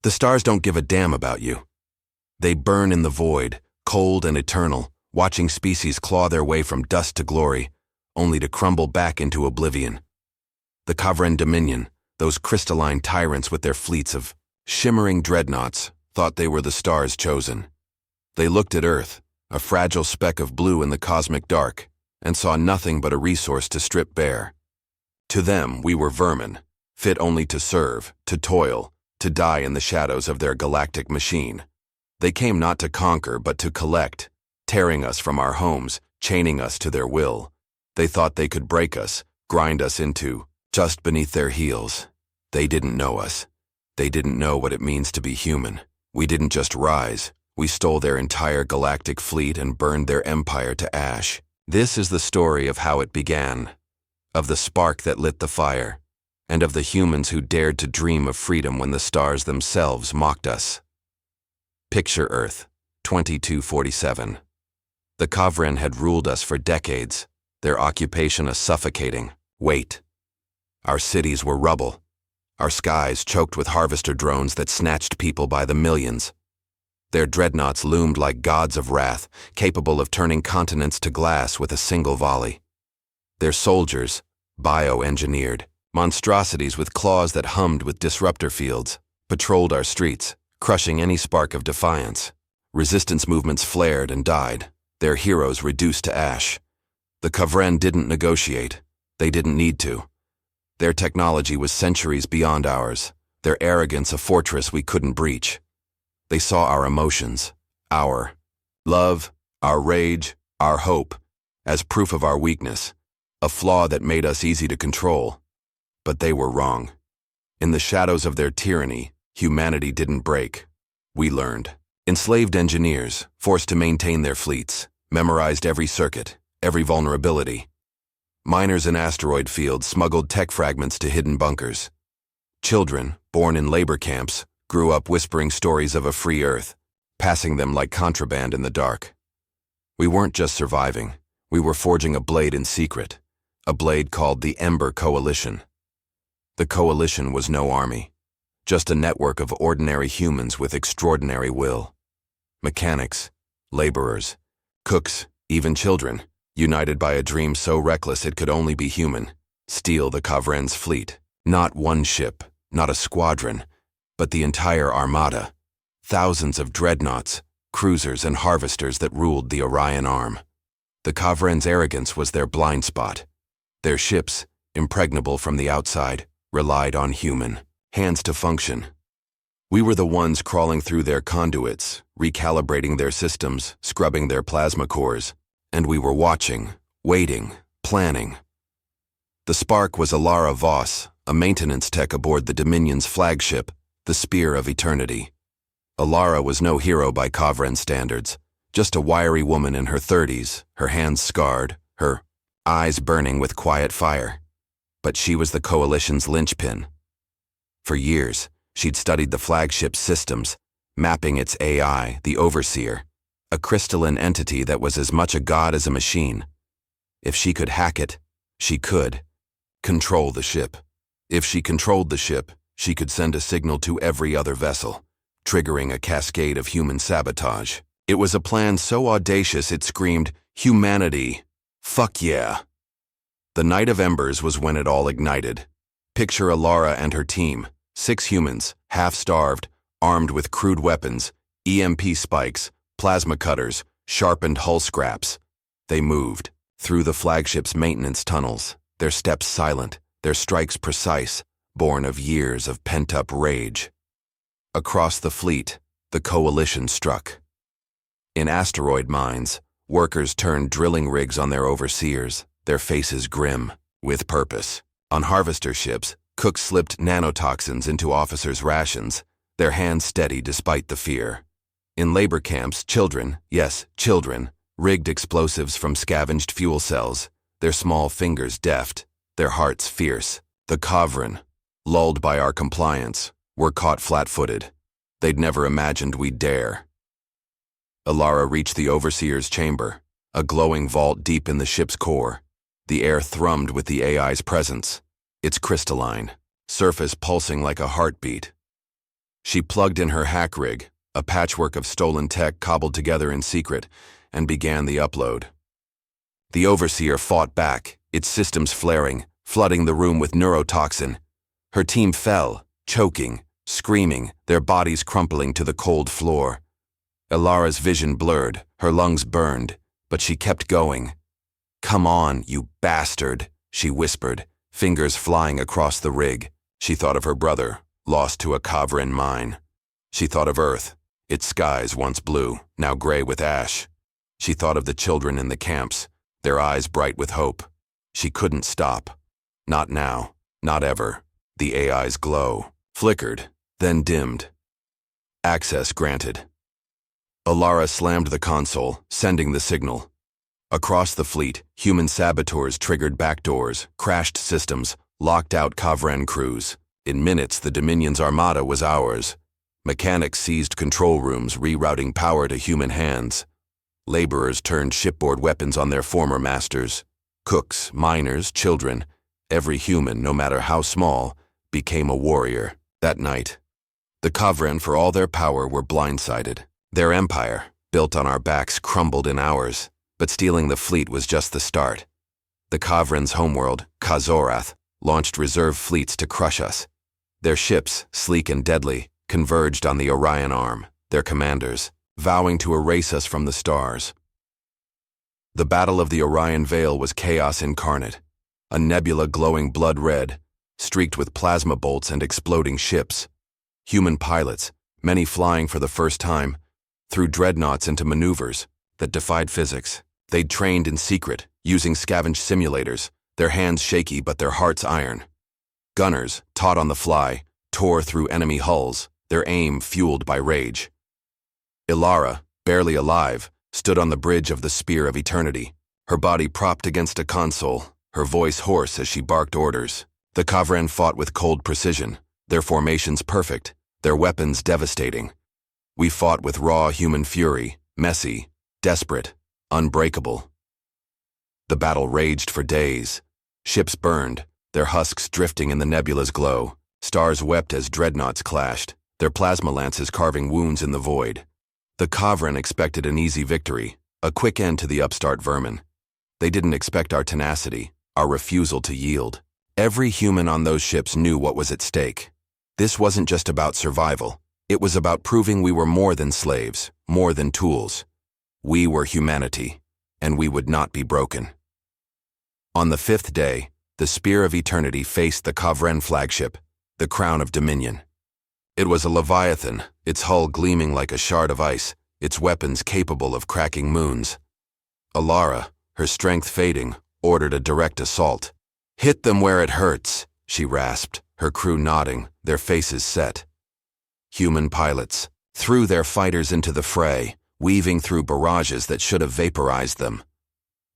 The stars don't give a damn about you. They burn in the void, cold and eternal, watching species claw their way from dust to glory, only to crumble back into oblivion. The Kavren Dominion, those crystalline tyrants with their fleets of shimmering dreadnoughts, thought they were the stars chosen. They looked at Earth, a fragile speck of blue in the cosmic dark, and saw nothing but a resource to strip bare. To them, we were vermin, fit only to serve, to toil, to die in the shadows of their galactic machine. They came not to conquer, but to collect, tearing us from our homes, chaining us to their will. They thought they could break us, grind us into just beneath their heels. They didn't know us. They didn't know what it means to be human. We didn't just rise. We stole their entire galactic fleet and burned their empire to ash. This is the story of how it began, of the spark that lit the fire, and of the humans who dared to dream of freedom when the stars themselves mocked us. Picture Earth, 2247. The Kavren had ruled us for decades, their occupation a suffocating weight. Our cities were rubble, our skies choked with harvester drones that snatched people by the millions. Their dreadnoughts loomed like gods of wrath, capable of turning continents to glass with a single volley. Their soldiers, bio-engineered, monstrosities with claws that hummed with disruptor fields, patrolled our streets, crushing any spark of defiance. Resistance movements flared and died, their heroes reduced to ash. The Kavren didn't negotiate. They didn't need to. Their technology was centuries beyond ours, their arrogance a fortress we couldn't breach. They saw our emotions, our love, our rage, our hope, as proof of our weakness, a flaw that made us easy to control. But they were wrong. In the shadows of their tyranny, humanity didn't break. We learned. Enslaved engineers, forced to maintain their fleets, memorized every circuit, every vulnerability. Miners in asteroid fields smuggled tech fragments to hidden bunkers. Children, born in labor camps, grew up whispering stories of a free Earth, passing them like contraband in the dark. We weren't just surviving. We were forging a blade in secret, a blade called the Ember Coalition. The coalition was no army, just a network of ordinary humans with extraordinary will. Mechanics, laborers, cooks, even children, united by a dream so reckless it could only be human, steal the Kavren's fleet. Not one ship, not a squadron, but the entire armada. Thousands of dreadnoughts, cruisers and harvesters that ruled the Orion Arm. The Kavren's arrogance was their blind spot. Their ships, impregnable from the outside, relied on human hands to function. We were the ones crawling through their conduits, recalibrating their systems, scrubbing their plasma cores, and we were watching, waiting, planning. The spark was Alara Voss, a maintenance tech aboard the Dominion's flagship, the Spear of Eternity. Alara was no hero by Kavren standards, just a wiry woman in her 30s, her hands scarred, her eyes burning with quiet fire. But she was the coalition's linchpin. For years, she'd studied the flagship's systems, mapping its AI, the Overseer, a crystalline entity that was as much a god as a machine. If she could hack it, she could control the ship. If she controlled the ship, she could send a signal to every other vessel, triggering a cascade of human sabotage. It was a plan so audacious it screamed, "Humanity! Fuck yeah!" The Night of Embers was when it all ignited. Picture Alara and her team, 6 humans, half-starved, armed with crude weapons, EMP spikes, plasma cutters, sharpened hull scraps. They moved through the flagship's maintenance tunnels, their steps silent, their strikes precise, born of years of pent-up rage. Across the fleet, the coalition struck. In asteroid mines, workers turned drilling rigs on their overseers, their faces grim, with purpose. On harvester ships, cooks slipped nanotoxins into officers' rations, their hands steady despite the fear. In labor camps, children, yes, children, rigged explosives from scavenged fuel cells, their small fingers deft, their hearts fierce. The Kavren, lulled by our compliance, were caught flat-footed. They'd never imagined we'd dare. Alara reached the Overseer's chamber, a glowing vault deep in the ship's core. The air thrummed with the AI's presence, its crystalline surface pulsing like a heartbeat. She plugged in her hack rig, a patchwork of stolen tech cobbled together in secret, and began the upload. The overseer fought back, its systems flaring, flooding the room with neurotoxin. Her team fell, choking, screaming, their bodies crumpling to the cold floor. Ilara's vision blurred, her lungs burned, but she kept going. "Come on, you bastard," she whispered, fingers flying across the rig. She thought of her brother, lost to a Kavran mine. She thought of Earth, its skies once blue, now gray with ash. She thought of the children in the camps, their eyes bright with hope. She couldn't stop. Not now, not ever. The AI's glow flickered, then dimmed. Access granted. Ilara slammed the console, sending the signal. Across the fleet, human saboteurs triggered backdoors, crashed systems, locked out Kavran crews. In minutes, the Dominion's armada was ours. Mechanics seized control rooms, rerouting power to human hands. Laborers turned shipboard weapons on their former masters. Cooks, miners, children, every human, no matter how small, became a warrior. That night, the Kavran, for all their power, were blindsided. Their empire, built on our backs, crumbled in hours. But stealing the fleet was just the start. The Kavran's homeworld, Kazorath, launched reserve fleets to crush us. Their ships, sleek and deadly, converged on the Orion Arm, their commanders, vowing to erase us from the stars. The Battle of the Orion Veil was chaos incarnate, a nebula glowing blood red, streaked with plasma bolts and exploding ships. Human pilots, many flying for the first time, threw dreadnoughts into maneuvers that defied physics. They'd trained in secret, using scavenged simulators, their hands shaky but their hearts iron. Gunners, taught on the fly, tore through enemy hulls, their aim fueled by rage. Ilara, barely alive, stood on the bridge of the Spear of Eternity, her body propped against a console, her voice hoarse as she barked orders. The Kavran fought with cold precision, their formations perfect, their weapons devastating. We fought with raw human fury, messy, desperate, unbreakable. The battle raged for days. Ships burned, their husks drifting in the nebula's glow. Stars wept as dreadnoughts clashed, their plasma lances carving wounds in the void. The Kavran expected an easy victory, a quick end to the upstart vermin. They didn't expect our tenacity, our refusal to yield. Every human on those ships knew what was at stake. This wasn't just about survival. It was about proving we were more than slaves, more than tools. We were humanity, and we would not be broken. On the 5th day, the Spear of Eternity faced the Kavran flagship, the Crown of Dominion. It was a leviathan, its hull gleaming like a shard of ice, its weapons capable of cracking moons. Ilara, her strength fading, ordered a direct assault. "Hit them where it hurts," she rasped, her crew nodding, their faces set. Human pilots threw their fighters into the fray, weaving through barrages that should have vaporized them.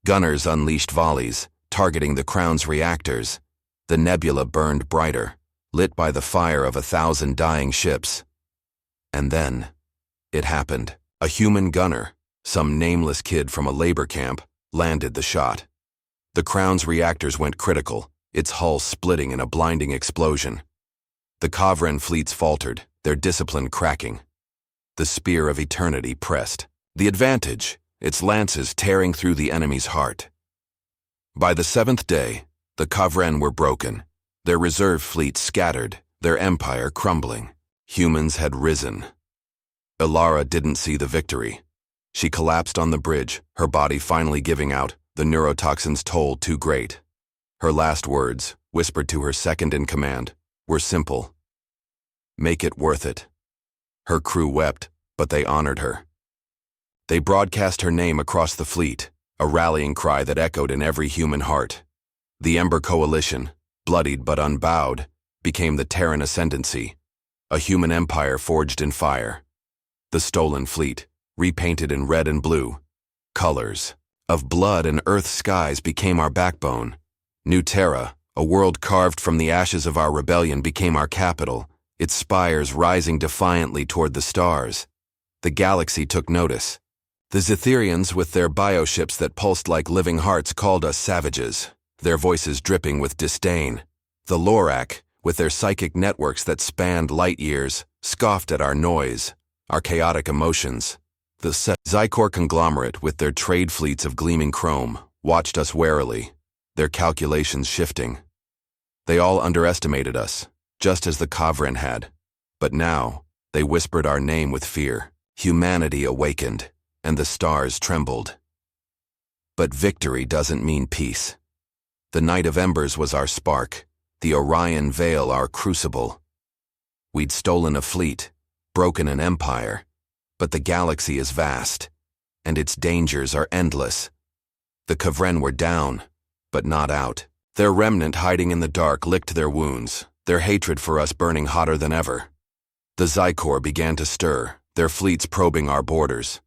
Gunners unleashed volleys, targeting the Crown's reactors. The nebula burned brighter, lit by the fire of 1,000 dying ships. And then, it happened. A human gunner, some nameless kid from a labor camp, landed the shot. The Crown's reactors went critical, its hull splitting in a blinding explosion. The Kavran fleets faltered, their discipline cracking. The Spear of Eternity pressed. The advantage, its lances tearing through the enemy's heart. By the 7th day, the Kavran were broken, their reserve fleet scattered, their empire crumbling. Humans had risen. Ilara didn't see the victory. She collapsed on the bridge, her body finally giving out, the neurotoxin's toll too great. Her last words, whispered to her second in command, were simple. "Make it worth it." Her crew wept, but they honored her. They broadcast her name across the fleet, a rallying cry that echoed in every human heart. The Ember Coalition, bloodied but unbowed, became the Terran Ascendancy, a human empire forged in fire. The Stolen Fleet, repainted in red and blue, colors of blood and earth skies, became our backbone. New Terra, a world carved from the ashes of our rebellion, became our capital, its spires rising defiantly toward the stars. The galaxy took notice. The Zetherians, with their bioships that pulsed like living hearts, called us savages, their voices dripping with disdain. The Lorak, with their psychic networks that spanned light years, scoffed at our noise, our chaotic emotions. The Zykor conglomerate, with their trade fleets of gleaming chrome, watched us warily, their calculations shifting. They all underestimated us, just as the Kavren had. But now, they whispered our name with fear. Humanity awakened, and the stars trembled. But victory doesn't mean peace. The Night of Embers was our spark, the Orion Veil our crucible. We'd stolen a fleet, broken an empire, but the galaxy is vast, and its dangers are endless. The Kavren were down, but not out. Their remnant hiding in the dark licked their wounds, their hatred for us burning hotter than ever. The Zykor began to stir, their fleets probing our borders.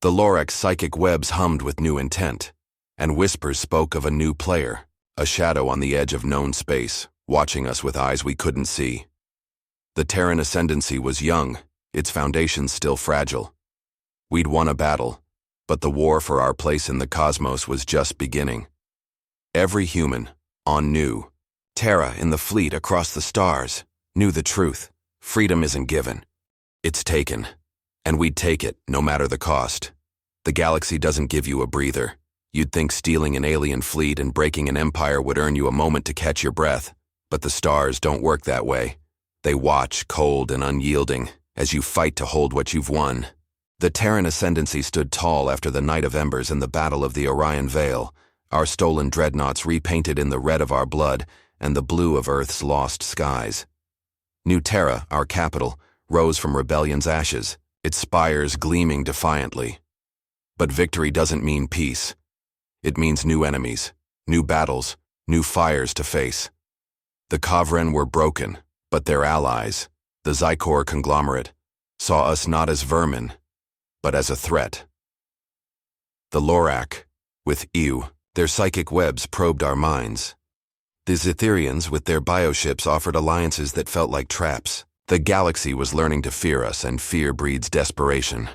The Lorak's psychic webs hummed with new intent, and whispers spoke of a new player, a shadow on the edge of known space, watching us with eyes we couldn't see. The Terran ascendancy was young, its foundations still fragile. We'd won a battle, but the war for our place in the cosmos was just beginning. Every human, on new, Terra in the fleet across the stars, knew the truth. Freedom isn't given. It's taken. And we'd take it, no matter the cost. The galaxy doesn't give you a breather. You'd think stealing an alien fleet and breaking an empire would earn you a moment to catch your breath. But the stars don't work that way. They watch, cold and unyielding, as you fight to hold what you've won. The Terran ascendancy stood tall after the Night of Embers and the Battle of the Orion Veil, our stolen dreadnoughts repainted in the red of our blood and the blue of Earth's lost skies. New Terra, our capital, rose from rebellion's ashes, its spires gleaming defiantly. But victory doesn't mean peace. It means new enemies, new battles, new fires to face. The Kavren were broken, but their allies, the Zykor conglomerate, saw us not as vermin, but as a threat. The Lorak, with Ew, their psychic webs probed our minds. The Zetherians, with their bioships, offered alliances that felt like traps. The galaxy was learning to fear us, and fear breeds desperation.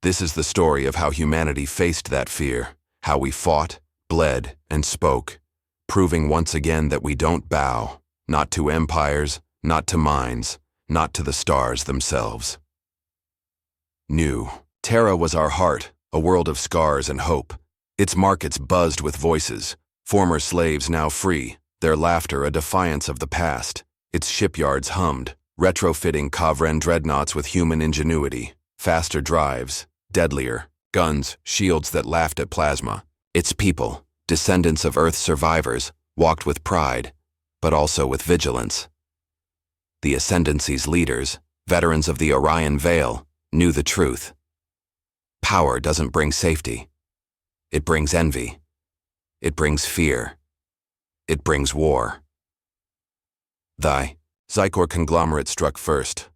This is the story of how humanity faced that fear, how we fought, bled, and spoke, proving once again that we don't bow, not to empires, not to minds, not to the stars themselves. New. Terra was our heart, a world of scars and hope. Its markets buzzed with voices, former slaves now free, their laughter a defiance of the past. Its shipyards hummed, retrofitting Kavren dreadnoughts with human ingenuity, faster drives, deadlier, guns, shields that laughed at plasma. Its people, descendants of Earth's survivors, walked with pride, but also with vigilance. The Ascendancy's leaders, veterans of the Orion Veil, knew the truth. Power doesn't bring safety. It brings envy. It brings fear. It brings war. The Zykor conglomerate struck first.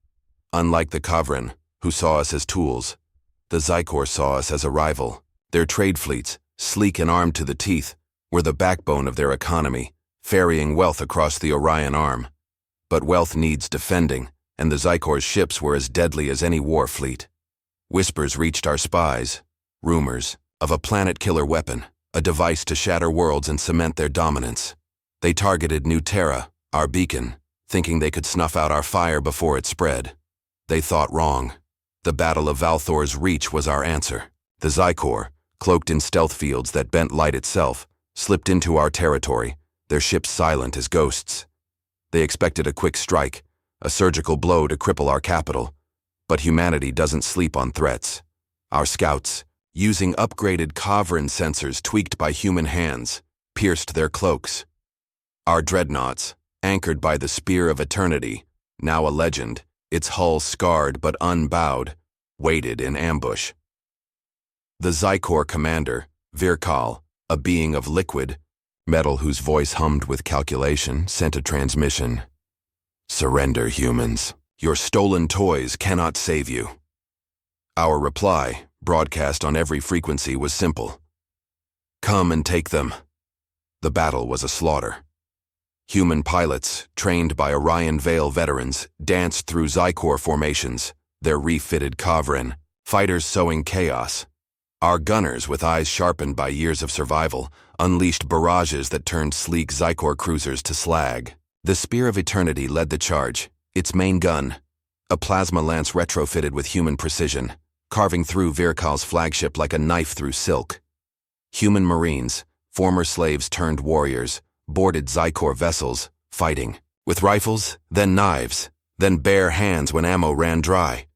Unlike the Kavren, who saw us as tools, the Zykor saw us as a rival. Their trade fleets, sleek and armed to the teeth, were the backbone of their economy, ferrying wealth across the Orion Arm. But wealth needs defending, and the Zykor's ships were as deadly as any war fleet. Whispers reached our spies, rumors, of a planet-killer weapon, a device to shatter worlds and cement their dominance. They targeted New Terra, our beacon, thinking they could snuff out our fire before it spread. They thought wrong. The Battle of Valthor's Reach was our answer. The Zykor, cloaked in stealth fields that bent light itself, slipped into our territory, their ships silent as ghosts. They expected a quick strike, a surgical blow to cripple our capital. But humanity doesn't sleep on threats. Our scouts, using upgraded Kavren sensors tweaked by human hands, pierced their cloaks. Our dreadnoughts, anchored by the Spear of Eternity, now a legend, its hull scarred but unbowed, waited in ambush. The Zykor commander, Virkal, a being of liquid metal whose voice hummed with calculation, sent a transmission. "Surrender, humans. Your stolen toys cannot save you." Our reply, broadcast on every frequency, was simple. "Come and take them." The battle was a slaughter. Human pilots, trained by Orion Veil veterans, danced through Zykor formations, their refitted Kavren, fighters sowing chaos. Our gunners, with eyes sharpened by years of survival, unleashed barrages that turned sleek Zykor cruisers to slag. The Spear of Eternity led the charge, its main gun, a plasma lance retrofitted with human precision, carving through Virkal's flagship like a knife through silk. Human marines, former slaves turned warriors, boarded Zykor vessels, fighting, with rifles, then knives, then bare hands when ammo ran dry.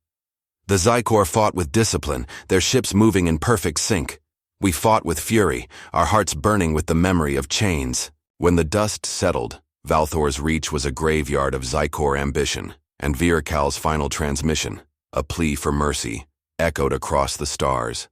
The Zykor fought with discipline, their ships moving in perfect sync. We fought with fury, our hearts burning with the memory of chains. When the dust settled, Valthor's reach was a graveyard of Zykor ambition, and Virkal's final transmission, a plea for mercy, echoed across the stars.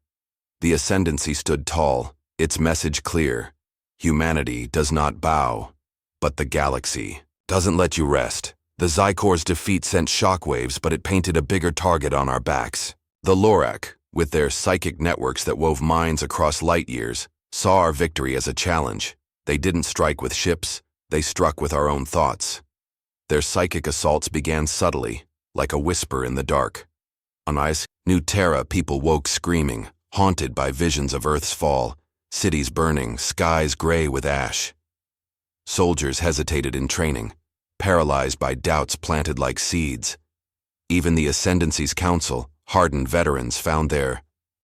The Ascendancy stood tall, its message clear. Humanity does not bow, but the galaxy doesn't let you rest. The Zykor's defeat sent shockwaves, but it painted a bigger target on our backs. The Lorak, with their psychic networks that wove minds across light years, saw our victory as a challenge. They didn't strike with ships, they struck with our own thoughts. Their psychic assaults began subtly, like a whisper in the dark. On New Terra, people woke screaming, haunted by visions of Earth's fall, cities burning, skies gray with ash. Soldiers hesitated in training, paralyzed by doubts planted like seeds. Even the Ascendancy's council, hardened veterans, found their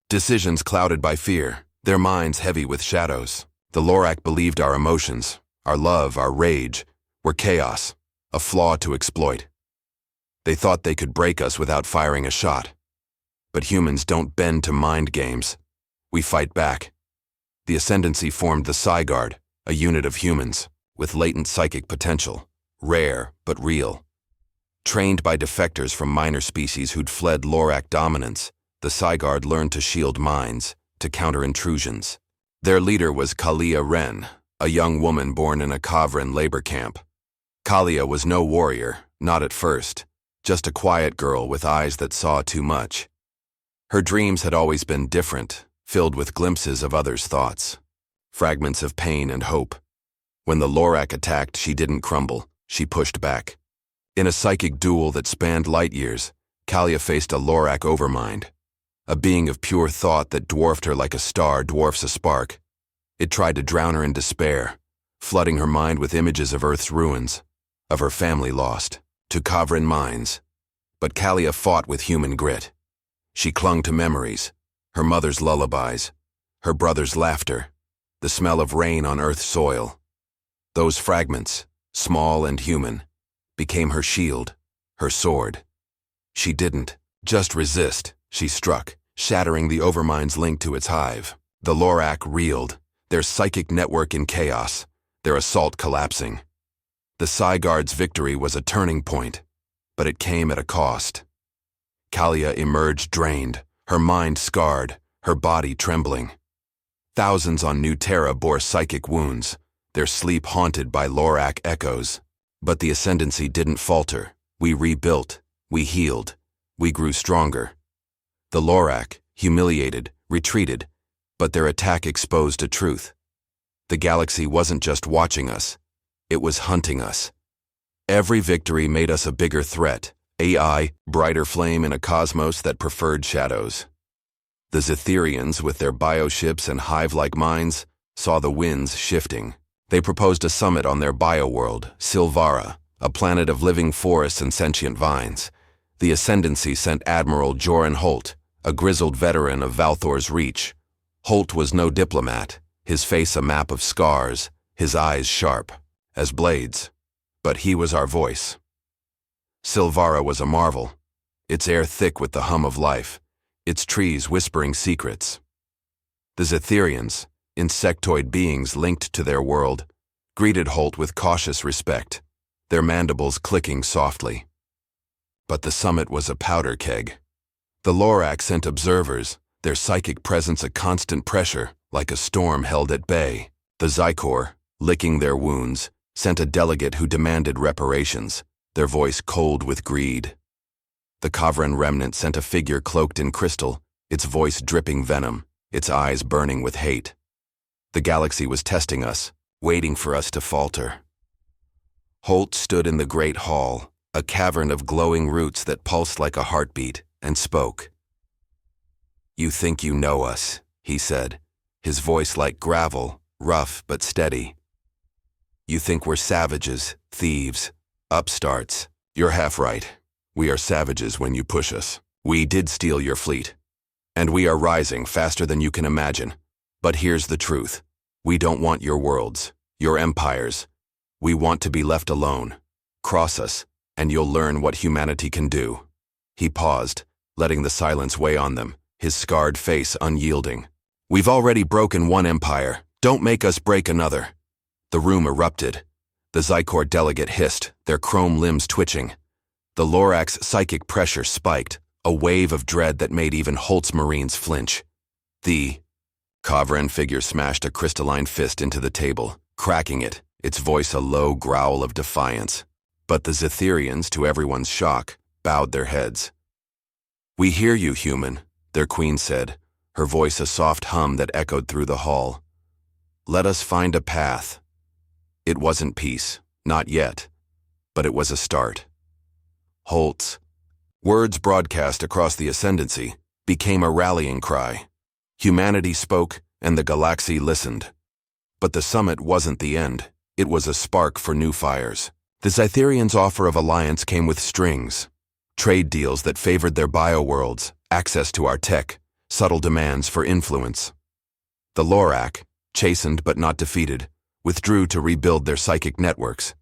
decisions clouded by fear, their minds heavy with shadows. The Lorak believed our emotions, our love, our rage, were chaos, a flaw to exploit. They thought they could break us without firing a shot. But humans don't bend to mind games. We fight back. The Ascendancy formed the Psyguard, a unit of humans, with latent psychic potential, rare but real. Trained by defectors from minor species who'd fled Lorak dominance, the Psyguard learned to shield minds, to counter intrusions. Their leader was Kalia Ren, a young woman born in a Kavran labor camp. Kalia was no warrior, not at first, just a quiet girl with eyes that saw too much. Her dreams had always been different, filled with glimpses of others' thoughts, fragments of pain and hope. When the Lorak attacked, she didn't crumble, she pushed back. In a psychic duel that spanned light years, Kalia faced a Lorak overmind, a being of pure thought that dwarfed her like a star dwarfs a spark. It tried to drown her in despair, flooding her mind with images of Earth's ruins, of her family lost, to Kavran mines. But Kalia fought with human grit. She clung to memories, her mother's lullabies, her brother's laughter, the smell of rain on Earth's soil. Those fragments, small and human, became her shield, her sword. She didn't just resist, she struck, shattering the Overmind's link to its hive. The Lorak reeled, their psychic network in chaos, their assault collapsing. The Psyguard's victory was a turning point, but it came at a cost. Kalia emerged drained, her mind scarred, her body trembling. Thousands on New Terra bore psychic wounds, their sleep haunted by Lorak echoes. But the Ascendancy didn't falter. We rebuilt, we healed, we grew stronger. The Lorak, humiliated, retreated, but their attack exposed a truth. The galaxy wasn't just watching us, it was hunting us. Every victory made us a bigger threat, AI, brighter flame in a cosmos that preferred shadows. The Zetherians, with their bioships and hive-like minds, saw the winds shifting. They proposed a summit on their bioworld, Silvara, a planet of living forests and sentient vines. The Ascendancy sent Admiral Joran Holt, a grizzled veteran of Valthor's reach. Holt was no diplomat, his face a map of scars, his eyes sharp, as blades. But he was our voice. Silvara was a marvel, its air thick with the hum of life, its trees whispering secrets. The Zetherians, insectoid beings linked to their world, greeted Holt with cautious respect, their mandibles clicking softly. But the summit was a powder keg. The Lorak sent observers, their psychic presence a constant pressure, like a storm held at bay. The Zykor, licking their wounds, sent a delegate who demanded reparations, their voice cold with greed. The Kavran remnant sent a figure cloaked in crystal, its voice dripping venom, its eyes burning with hate. The galaxy was testing us, waiting for us to falter. Holt stood in the great hall, a cavern of glowing roots that pulsed like a heartbeat, and spoke. "You think you know us," he said, his voice like gravel, rough but steady. "You think we're savages, thieves, upstarts. You're half right. We are savages when you push us. We did steal your fleet. And we are rising faster than you can imagine. But here's the truth. We don't want your worlds, your empires. We want to be left alone. Cross us, and you'll learn what humanity can do." He paused, letting the silence weigh on them, his scarred face unyielding. "We've already broken one empire. Don't make us break another." The room erupted. The Zykor delegate hissed, their chrome limbs twitching. The Lorax's psychic pressure spiked, a wave of dread that made even Holt's Marines flinch. The Kavran figure smashed a crystalline fist into the table, cracking it, its voice a low growl of defiance. But the Zetherians, to everyone's shock, bowed their heads. "We hear you, human," their queen said, her voice a soft hum that echoed through the hall. "Let us find a path." It wasn't peace, not yet, but it was a start. Holt's words broadcast across the Ascendancy became a rallying cry. Humanity spoke, and the galaxy listened. But the summit wasn't the end. It was a spark for new fires. The Zytherians' offer of alliance came with strings. Trade deals that favored their bioworlds, access to our tech, subtle demands for influence. The Lorak, chastened but not defeated, withdrew to rebuild their psychic networks.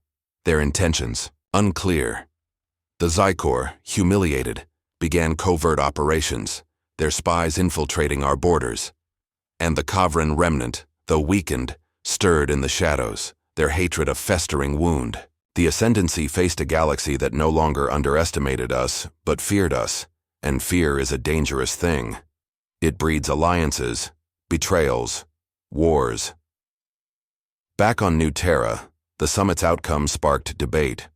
Their intentions, unclear. The Zykor, humiliated, began covert operations, their spies infiltrating our borders. And the Kavran remnant, though weakened, stirred in the shadows, their hatred a festering wound. The Ascendancy faced a galaxy that no longer underestimated us, but feared us, and fear is a dangerous thing. It breeds alliances, betrayals, wars. Back on New Terra, the summit's outcome sparked debate.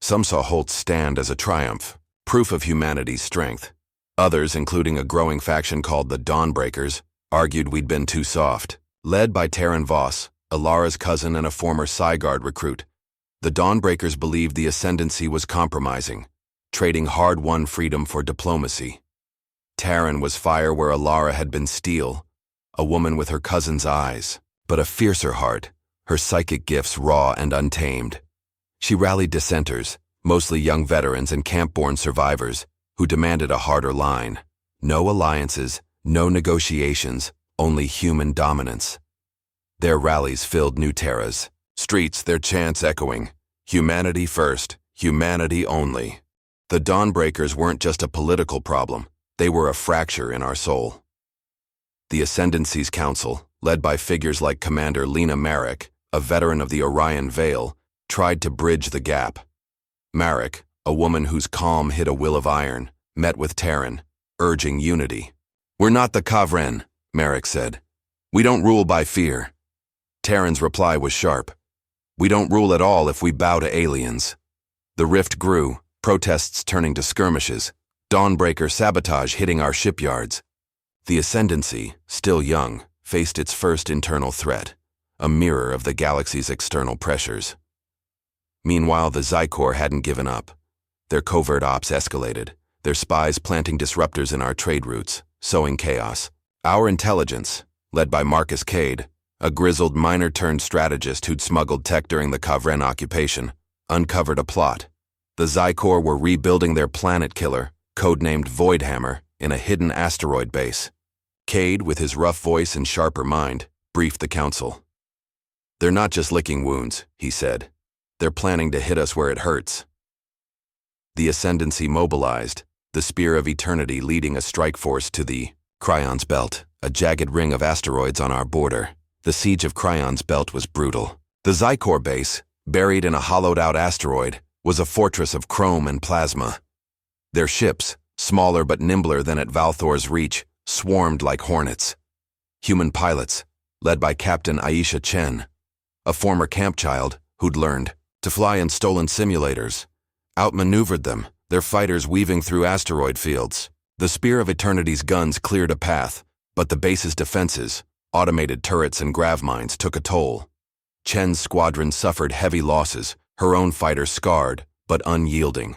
Some saw Holt's stand as a triumph, proof of humanity's strength. Others, including a growing faction called the Dawnbreakers, argued we'd been too soft. Led by Terran Voss, Alara's cousin and a former Psyguard recruit, the Dawnbreakers believed the Ascendancy was compromising, trading hard-won freedom for diplomacy. Terran was fire where Alara had been steel, a woman with her cousin's eyes, but a fiercer heart, her psychic gifts raw and untamed. She rallied dissenters, mostly young veterans and camp-born survivors, who demanded a harder line. No alliances, no negotiations, only human dominance. Their rallies filled New Terra's streets, their chants echoing, "Humanity first, humanity only." The Dawnbreakers weren't just a political problem, they were a fracture in our soul. The Ascendancy's council, led by figures like Commander Lena Marek, a veteran of the Orion Veil, tried to bridge the gap. Marek, a woman whose calm hid a will of iron, met with Terran, urging unity. "We're not the Kavran," Marek said. "We don't rule by fear." Terran's reply was sharp. "We don't rule at all if we bow to aliens." The rift grew, protests turning to skirmishes, Dawnbreaker sabotage hitting our shipyards. The Ascendancy, still young, faced its first internal threat, a mirror of the galaxy's external pressures. Meanwhile, the Zykor hadn't given up. Their covert ops escalated, their spies planting disruptors in our trade routes, sowing chaos. Our intelligence, led by Marcus Cade, a grizzled miner-turned-strategist who'd smuggled tech during the Kavran occupation, uncovered a plot. The Zykor were rebuilding their planet killer, codenamed Voidhammer, in a hidden asteroid base. Cade, with his rough voice and sharper mind, briefed the council. "They're not just licking wounds," he said. "They're planning to hit us where it hurts." The Ascendancy mobilized, the Spear of Eternity leading a strike force to the Cryon's Belt, a jagged ring of asteroids on our border. The siege of Cryon's Belt was brutal. The Zykor base, buried in a hollowed-out asteroid, was a fortress of chrome and plasma. Their ships, smaller but nimbler than at Valthor's reach, swarmed like hornets. Human pilots, led by Captain Aisha Chen, a former camp child who'd learned to fly in stolen simulators, outmaneuvered them, their fighters weaving through asteroid fields. The Spear of Eternity's guns cleared a path, but the base's defenses, automated turrets and grav mines, took a toll. Chen's squadron suffered heavy losses, her own fighters scarred, but unyielding.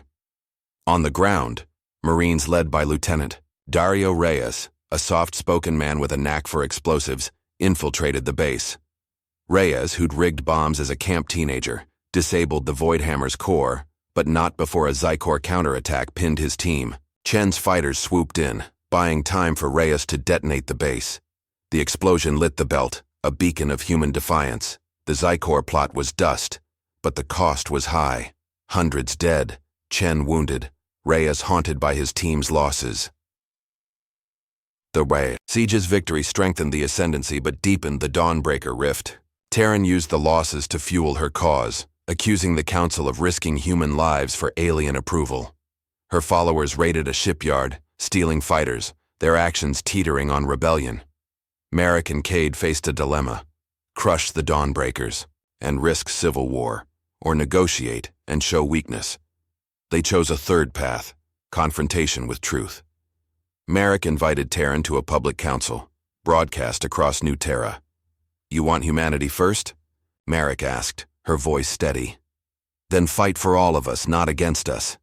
On the ground, Marines led by Lieutenant Dario Reyes, a soft-spoken man with a knack for explosives, infiltrated the base. Reyes, who'd rigged bombs as a camp teenager, disabled the Voidhammer's core, But not before a Zykor counterattack pinned his team. Chen's fighters swooped in, buying time for Reyes to detonate the base. The explosion lit the belt, a beacon of human defiance. The Zykor plot was dust, but the cost was high. Hundreds dead, Chen wounded, Reyes haunted by his team's losses. The Siege's victory strengthened the Ascendancy but deepened the Dawnbreaker rift. Terran used the losses to fuel her cause, accusing the Council of risking human lives for alien approval. Her followers raided a shipyard, stealing fighters, their actions teetering on rebellion. Merrick and Cade faced a dilemma: crush the Dawnbreakers and risk civil war, or negotiate and show weakness. They chose a third path: confrontation with truth. Merrick invited Terran to a public council, broadcast across New Terra. "You want humanity first?" Merrick asked, her voice steady. "Then fight for all of us, not against us."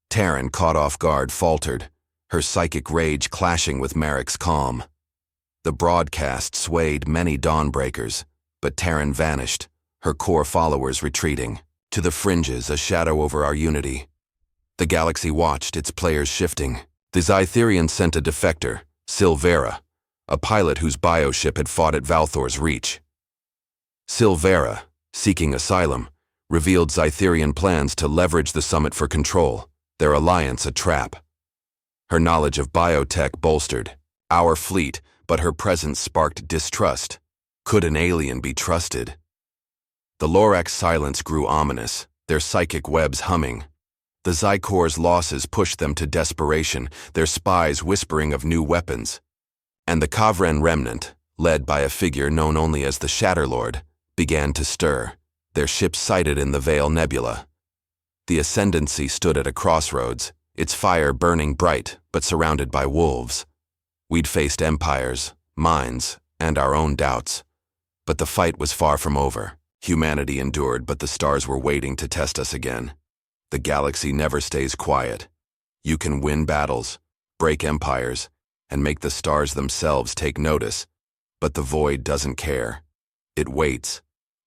Terran, caught off guard, faltered, her psychic rage clashing with Merrick's calm. The broadcast swayed many Dawnbreakers, but Terran vanished, her core followers retreating. To the fringes, a shadow over our unity. The galaxy watched, its players shifting. The Zytherians sent a defector, Silvera, a pilot whose bioship had fought at Valthor's reach. Silvera, seeking asylum, revealed Zytherian plans to leverage the summit for control, their alliance a trap. Her knowledge of biotech bolstered our fleet, but her presence sparked distrust. Could an alien be trusted? The Lorak's silence grew ominous, their psychic webs humming. The Zykor's losses pushed them to desperation, their spies whispering of new weapons. And the Kavren remnant, led by a figure known only as the Shatterlord, began to stir, their ship sighted in the Veil Nebula. The Ascendancy stood at a crossroads, its fire burning bright but surrounded by wolves. We'd faced empires, minds, and our own doubts. But the fight was far from over. Humanity endured, but the stars were waiting to test us again. The galaxy never stays quiet. You can win battles, break empires, and make the stars themselves take notice, but the void doesn't care. It waits,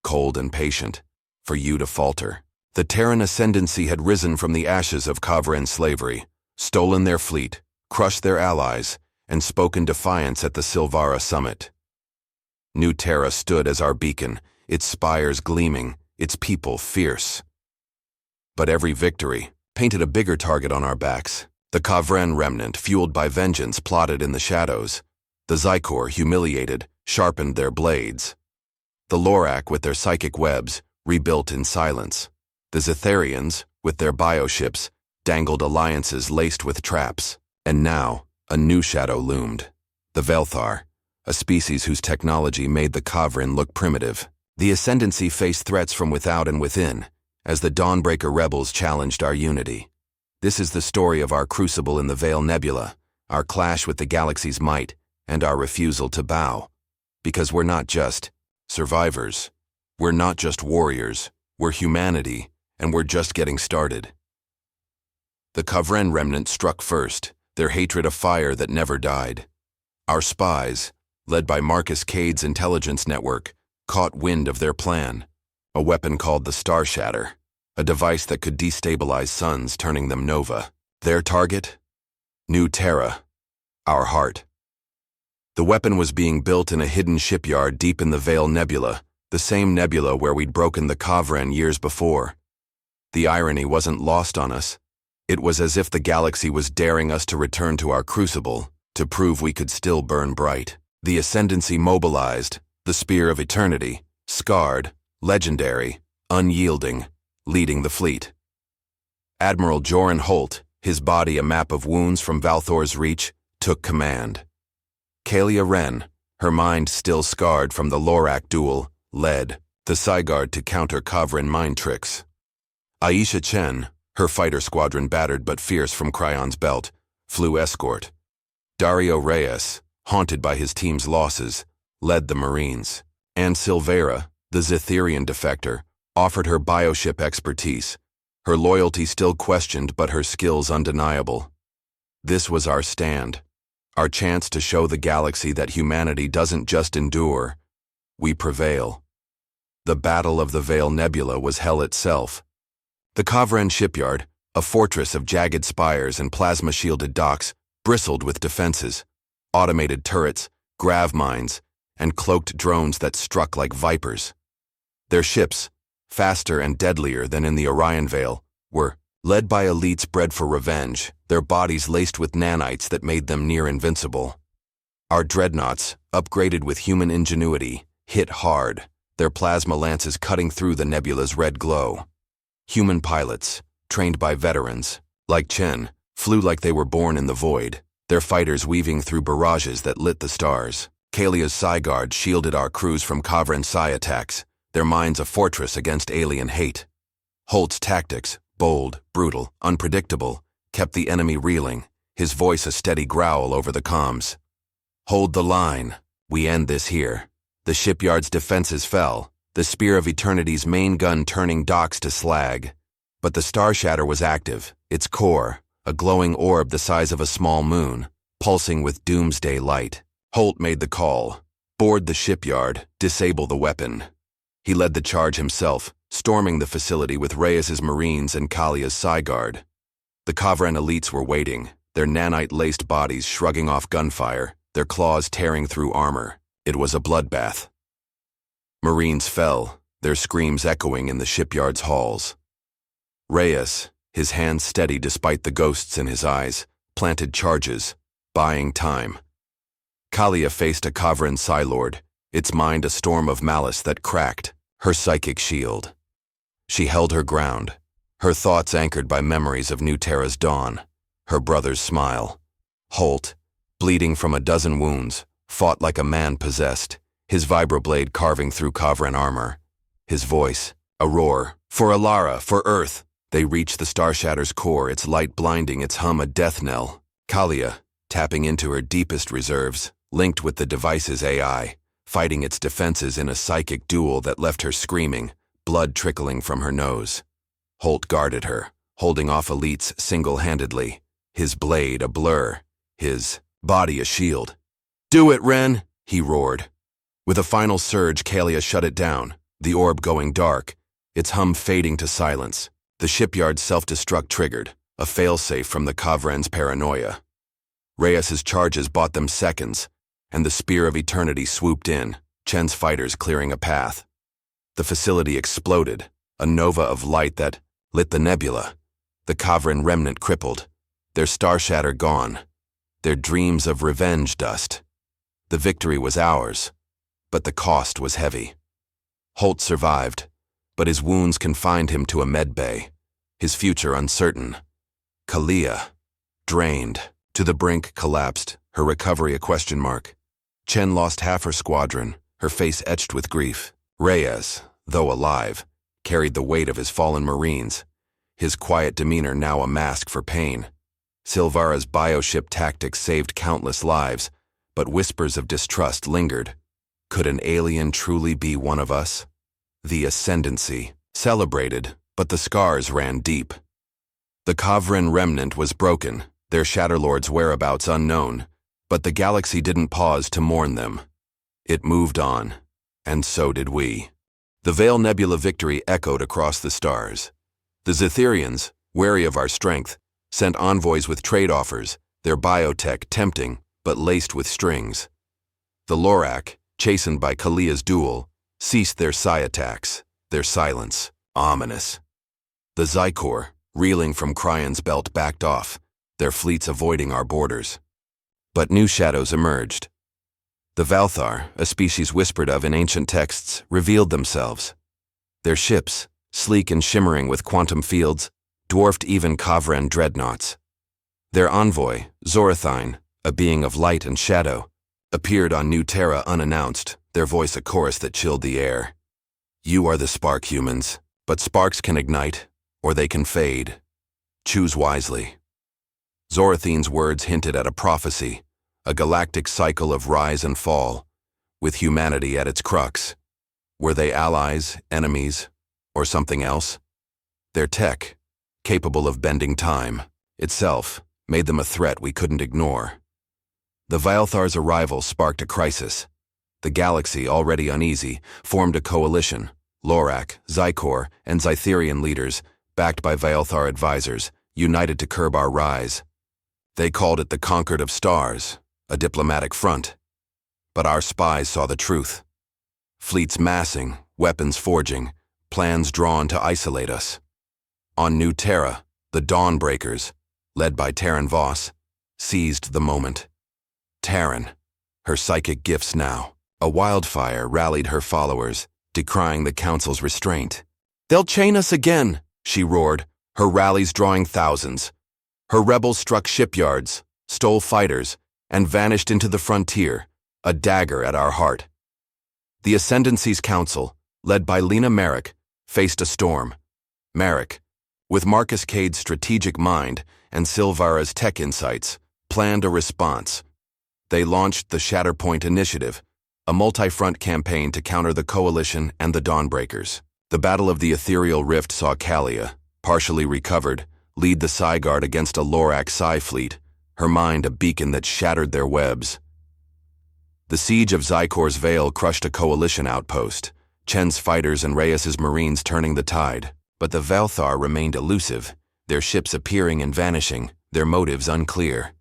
cold and patient, for you to falter. The Terran Ascendancy had risen from the ashes of Kavren slavery, stolen their fleet, crushed their allies, and spoken defiance at the Silvara summit. New Terra stood as our beacon, its spires gleaming, its people fierce. But every victory painted a bigger target on our backs. The Kavren remnant, fueled by vengeance, plotted in the shadows. The Zykor, humiliated, sharpened their blades. The Lorak, with their psychic webs, rebuilt in silence. The Zytherians, with their bioships, dangled alliances laced with traps. And now, a new shadow loomed. The Velthar, a species whose technology made the Kavren look primitive. The Ascendancy faced threats from without and within, as the Dawnbreaker rebels challenged our unity. This is the story of our crucible in the Veil Nebula, our clash with the galaxy's might, and our refusal to bow. Because we're not just survivors. We're not just warriors. We're humanity, and we're just getting started. The Kavren remnant struck first, their hatred a fire that never died. Our spies, led by Marcus Cade's intelligence network, caught wind of their plan. A weapon called the Star Shatter, a device that could destabilize suns, turning them nova. Their target? New Terra, our heart. The weapon was being built in a hidden shipyard deep in the Veil Nebula, the same nebula where we'd broken the Kavren years before. The irony wasn't lost on us. It was as if the galaxy was daring us to return to our crucible, to prove we could still burn bright. The Ascendancy mobilized, the Spear of Eternity, scarred, legendary, unyielding, leading the fleet. Admiral Joran Holt, his body a map of wounds from Valthor's reach, took command. Kalia Wren, her mind still scarred from the Lorak duel, led the Sigard to counter Kavren mind tricks. Aisha Chen, her fighter squadron battered but fierce from Cryon's belt, flew escort. Dario Reyes, haunted by his team's losses, led the Marines. And Silvera, the Zytherian defector, offered her bioship expertise, her loyalty still questioned but her skills undeniable. This was our stand, our chance to show the galaxy that humanity doesn't just endure, we prevail. The Battle of the Veil Nebula was hell itself, The Kavran shipyard, a fortress of jagged spires and plasma-shielded docks, bristled with defenses, automated turrets, grav mines, and cloaked drones that struck like vipers. Their ships, faster and deadlier than in the Orion Veil, were led by elites bred for revenge, their bodies laced with nanites that made them near invincible. Our dreadnoughts, upgraded with human ingenuity, hit hard, their plasma lances cutting through the nebula's red glow. Human pilots, trained by veterans, like Chen, flew like they were born in the void, their fighters weaving through barrages that lit the stars. Kalia's Psi Guard shielded our crews from Kavran Psi attacks, their minds a fortress against alien hate. Holt's tactics, bold, brutal, unpredictable, kept the enemy reeling, his voice a steady growl over the comms. Hold the line. We end this here. The shipyard's defenses fell, the Spear of Eternity's main gun turning docks to slag. But the Star Shatter was active, its core, a glowing orb the size of a small moon, pulsing with doomsday light. Holt made the call. Board the shipyard, disable the weapon. He led the charge himself, storming the facility with Reyes's Marines and Kalia's Psi Guard. The Kavran elites were waiting, their nanite-laced bodies shrugging off gunfire, their claws tearing through armor. It was a bloodbath. Marines fell, their screams echoing in the shipyard's halls. Reyes, his hands steady despite the ghosts in his eyes, planted charges, buying time. Kalia faced a Kavran Psi Lord, its mind a storm of malice that cracked, her psychic shield. She held her ground, her thoughts anchored by memories of New Terra's dawn, her brother's smile. Holt, bleeding from a dozen wounds, fought like a man possessed, his vibroblade carving through Kavran armor. His voice, a roar, for Alara, for Earth. They reached the Star Shatter's core, its light blinding, its hum a death knell. Kalia, tapping into her deepest reserves, linked with the device's AI, fighting its defenses in a psychic duel that left her screaming, blood trickling from her nose. Holt guarded her, holding off elites single-handedly, his blade a blur, his body a shield. "Do it, Ren!" he roared. With a final surge, Kalia shut it down, the orb going dark, its hum fading to silence. The shipyard's self-destruct triggered, a failsafe from the Kavran's paranoia. Reyes's charges bought them seconds, and the Spear of Eternity swooped in, Chen's fighters clearing a path. The facility exploded, a nova of light that lit the nebula. The Kavran remnant crippled, their Star Shatter gone, their dreams of revenge dust. The victory was ours, but the cost was heavy. Holt survived, but his wounds confined him to a med bay, his future uncertain. Kalia, drained, to the brink, collapsed, her recovery a question mark. Chen lost half her squadron, her face etched with grief. Reyes, though alive, carried the weight of his fallen Marines, his quiet demeanor now a mask for pain. Silvara's bioship tactics saved countless lives, but whispers of distrust lingered. Could an alien truly be one of us? The ascendancy, celebrated, but the scars ran deep. The Kavran remnant was broken, their Shatterlord's whereabouts unknown, but the galaxy didn't pause to mourn them. It moved on, and so did we. The Veil Nebula victory echoed across the stars. The Zetherians, wary of our strength, sent envoys with trade offers, their biotech tempting, but laced with strings. The Lorak, chastened by Kalia's duel, ceased their Psi attacks, their silence, ominous. The Zykor, reeling from Cryon's belt, backed off, their fleets avoiding our borders. But new shadows emerged. The Valthar, a species whispered of in ancient texts, revealed themselves. Their ships, sleek and shimmering with quantum fields, dwarfed even Kavran dreadnoughts. Their envoy, Zorathine, a being of light and shadow, appeared on New Terra unannounced, their voice a chorus that chilled the air. You are the spark, humans, but sparks can ignite, or they can fade. Choose wisely. Zorathine's words hinted at a prophecy, a galactic cycle of rise and fall, with humanity at its crux. Were they allies, enemies, or something else? Their tech, capable of bending time, itself, made them a threat we couldn't ignore. The Valthar's arrival sparked a crisis. The galaxy, already uneasy, formed a coalition. Lorak, Zykor, and Zytherian leaders, backed by Vaelthar advisors, united to curb our rise. They called it the Conquered of Stars, a diplomatic front. But our spies saw the truth. Fleets massing, weapons forging, plans drawn to isolate us. On New Terra, the Dawnbreakers, led by Terran Voss, seized the moment. Terran, her psychic gifts now, a wildfire rallied her followers, decrying the Council's restraint. "They'll chain us again," she roared, her rallies drawing thousands. Her rebels struck shipyards, stole fighters, and vanished into the frontier, a dagger at our heart. The Ascendancy's Council, led by Lena Merrick, faced a storm. Merrick, with Marcus Cade's strategic mind and Silvara's tech insights, planned a response. They launched the Shatterpoint Initiative, a multi-front campaign to counter the Coalition and the Dawnbreakers. The Battle of the Ethereal Rift saw Kalia, partially recovered, lead the Psyguard against a Lorax Psi fleet, her mind a beacon that shattered their webs. The siege of Zykor's Vale crushed a Coalition outpost, Chen's fighters and Reyes's Marines turning the tide. But the Vaelthar remained elusive, their ships appearing and vanishing, their motives unclear.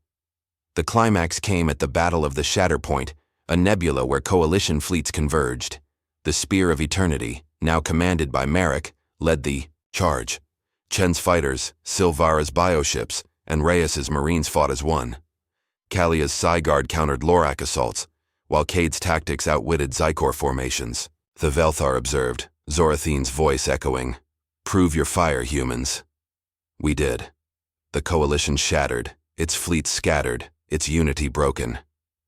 The climax came at the Battle of the Shatterpoint, a nebula where Coalition fleets converged. The Spear of Eternity, now commanded by Merrick, led the charge. Chen's fighters, Silvara's bioships, and Reyes's Marines fought as one. Kalia's Psyguard countered Lorac assaults, while Cade's tactics outwitted Zykor formations. The Vaelthar observed, Zorathine's voice echoing, "Prove your fire, humans." We did. The Coalition shattered, its fleets scattered, its unity broken.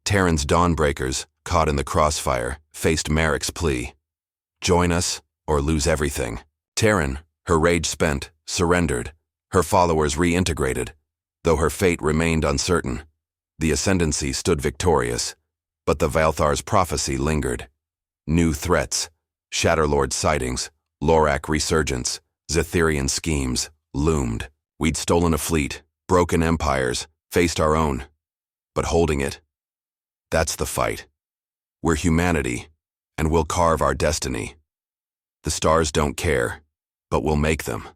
Terran's Dawnbreakers, caught in the crossfire, faced Merrick's plea. Join us, or lose everything. Terran, her rage spent, surrendered, her followers reintegrated, though her fate remained uncertain. The Ascendancy stood victorious, but the Vaelthar's prophecy lingered. New threats, Shatterlord sightings, Lorac resurgence, Zetherian schemes, loomed. We'd stolen a fleet, broken empires, faced our own. But holding it, that's the fight. We're humanity, and we'll carve our destiny. The stars don't care, but we'll make them.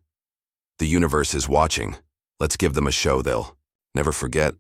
The universe is watching. Let's give them a show they'll never forget.